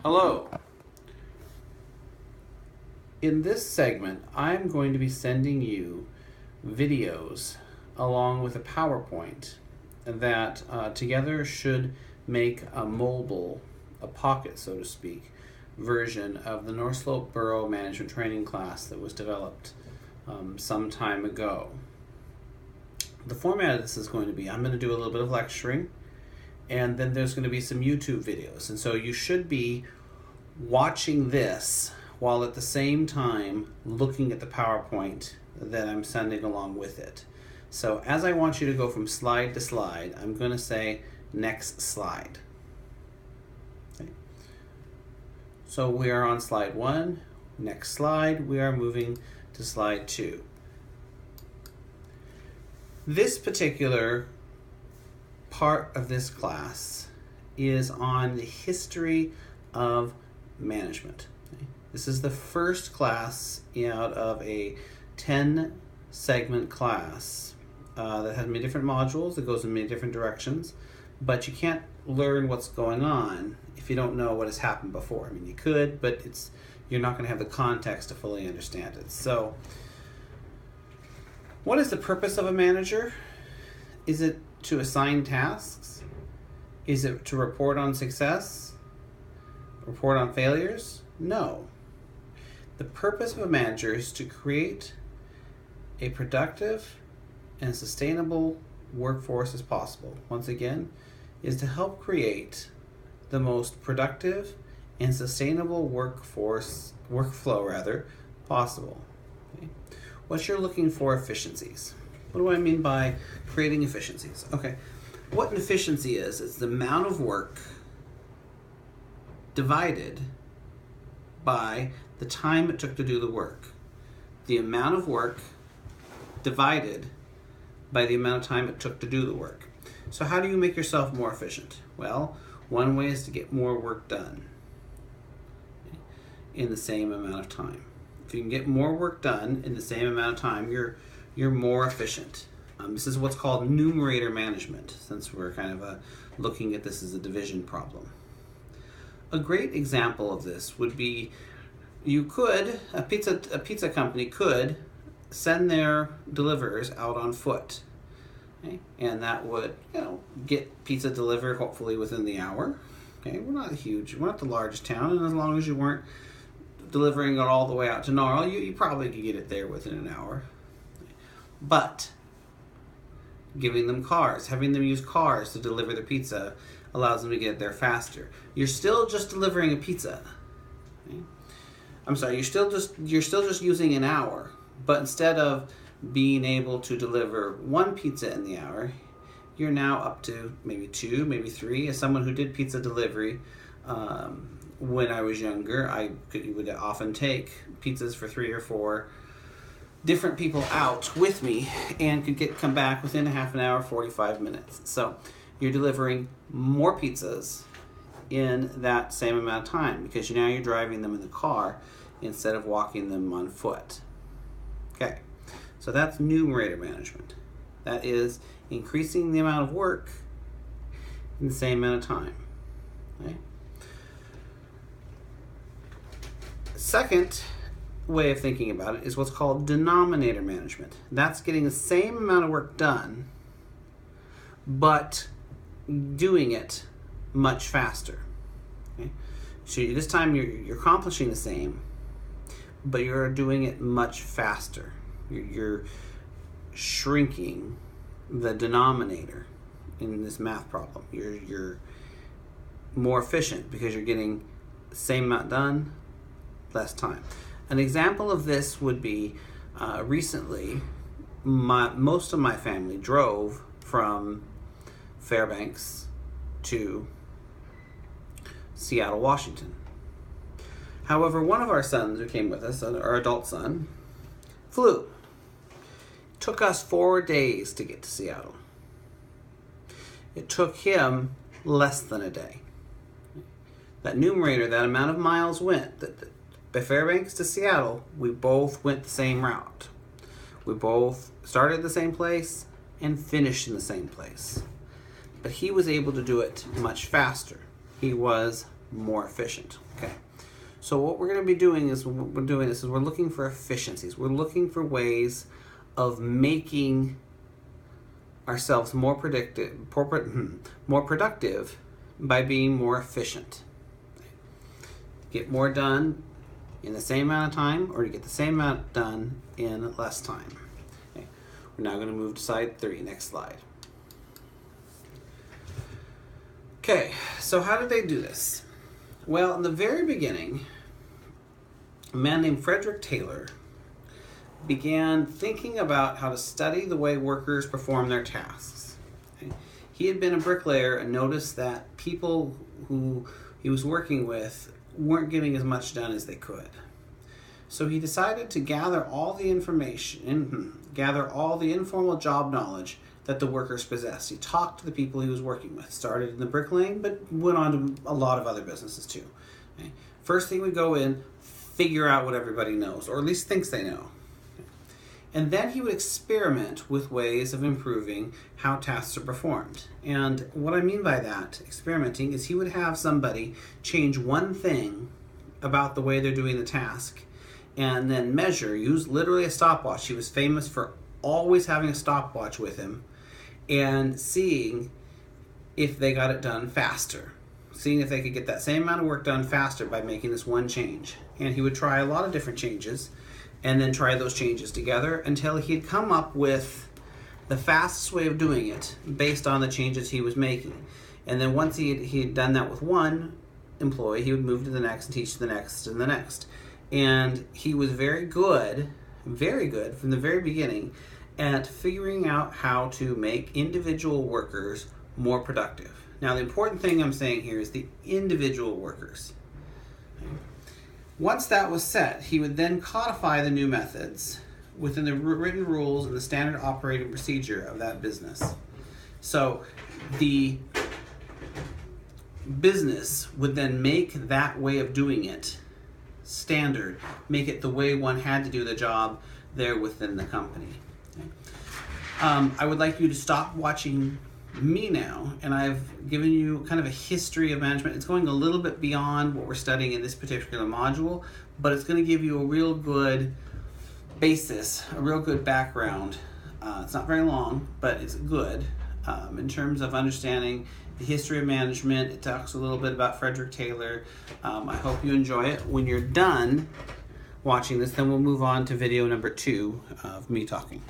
Hello. In this segment, I'm going to be sending you videos along with a PowerPoint that together should make a mobile, a pocket, so to speak, version of the North Slope Borough Management Training class that was developed some time ago. The format of this is going to be, I'm going to do a little bit of lecturing, and then there's going to be some YouTube videos. And so you should be watching this while at the same time looking at the PowerPoint that I'm sending along with it. So as I want you to go from slide to slide, I'm going to say next slide. Okay. So we are on slide 1. Next slide, we are moving to slide 2. This particular part of this class is on the history of management. Okay. This is the first class out of a 10-segment class that has many different modules, that goes in many different directions, but you can't learn what's going on if you don't know what has happened before. I mean, you could, but you're not going to have the context to fully understand it. So, what is the purpose of a manager? Is it to assign tasks? Is it to report on success? Report on failures? No. The purpose of a manager is to create a productive and sustainable workforce as possible. Once again, is to help create the most productive and sustainable workflow possible. Okay. What you're looking for efficiencies. What do I mean by creating efficiencies? Okay, what an efficiency is, it's the amount of work divided by the time it took to do the work. The amount of work divided by the amount of time it took to do the work. So how do you make yourself more efficient? Well, one way is to get more work done in the same amount of time. If you can get more work done in the same amount of time, you're more efficient. This is what's called numerator management, since we're kind of looking at this as a division problem. A great example of this would be a pizza company could send their deliverers out on foot. Okay? And that would, get pizza delivered hopefully within the hour. Okay? We're not the largest town, and as long as you weren't delivering it all the way out to Gnarl, you probably could get it there within an hour. But giving them cars, having them use cars to deliver the pizza allows them to get there faster. You're still just delivering a pizza. Okay? I'm sorry, you're still just using an hour, but instead of being able to deliver one pizza in the hour, you're now up to maybe 2, maybe 3. As someone who did pizza delivery when I was younger, I would often take pizzas for 3 or 4 different people out with me and could come back within a half an hour, 45 minutes. So you're delivering more pizzas in that same amount of time because now you're driving them in the car instead of walking them on foot. Okay, so that's numerator management. That is increasing the amount of work in the same amount of time. Okay. Second way of thinking about it is what's called denominator management. That's getting the same amount of work done, but doing it much faster. Okay? So this time you're accomplishing the same, but you're doing it much faster. You're shrinking the denominator in this math problem. You're more efficient because you're getting the same amount done, less time. An example of this would be recently, most of my family drove from Fairbanks to Seattle, Washington. However, one of our sons who came with us, our adult son, flew. It took us 4 days to get to Seattle. It took him less than a day. That numerator, that amount of miles went, by Fairbanks to Seattle, we both went the same route. We both started at the same place and finished in the same place. But he was able to do it much faster. He was more efficient. Okay. So what we're going to be doing is we're looking for efficiencies. We're looking for ways of making ourselves more productive by being more efficient. Get more done in the same amount of time, or to get the same amount done in less time. Okay. We're now going to move to slide 3. Next slide. Okay, so how did they do this? Well, in the very beginning, a man named Frederick Taylor began thinking about how to study the way workers perform their tasks. Okay. He had been a bricklayer and noticed that people who he was working with weren't getting as much done as they could. So he decided to gather all the information, gather all the informal job knowledge that the workers possessed. He talked to the people he was working with, started in the bricklaying, but went on to a lot of other businesses too. Okay. First thing we go in, figure out what everybody knows, or at least thinks they know. And then he would experiment with ways of improving how tasks are performed. And what I mean by that, experimenting, is he would have somebody change one thing about the way they're doing the task and then measure, use literally a stopwatch. He was famous for always having a stopwatch with him and seeing if they got it done faster. Seeing if they could get that same amount of work done faster by making this one change. And he would try a lot of different changes and then try those changes together until he'd come up with the fastest way of doing it based on the changes he was making. And then once he'd done that with one employee, he would move to the next and teach the next and the next. And he was very good from the very beginning at figuring out how to make individual workers more productive. Now, the important thing I'm saying here is the individual workers. Once that was set, he would then codify the new methods within the written rules and the standard operating procedure of that business. So the business would then make that way of doing it standard, make it the way one had to do the job there within the company. Okay. I would like you to stop watching me now, and I've given you kind of a history of management. It's going a little bit beyond what we're studying in this particular module, but it's going to give you a real good basis, a real good background. It's not very long, but it's good in terms of understanding the history of management. It talks a little bit about Frederick Taylor. I hope you enjoy it. When you're done watching this, then we'll move on to video number 2 of me talking.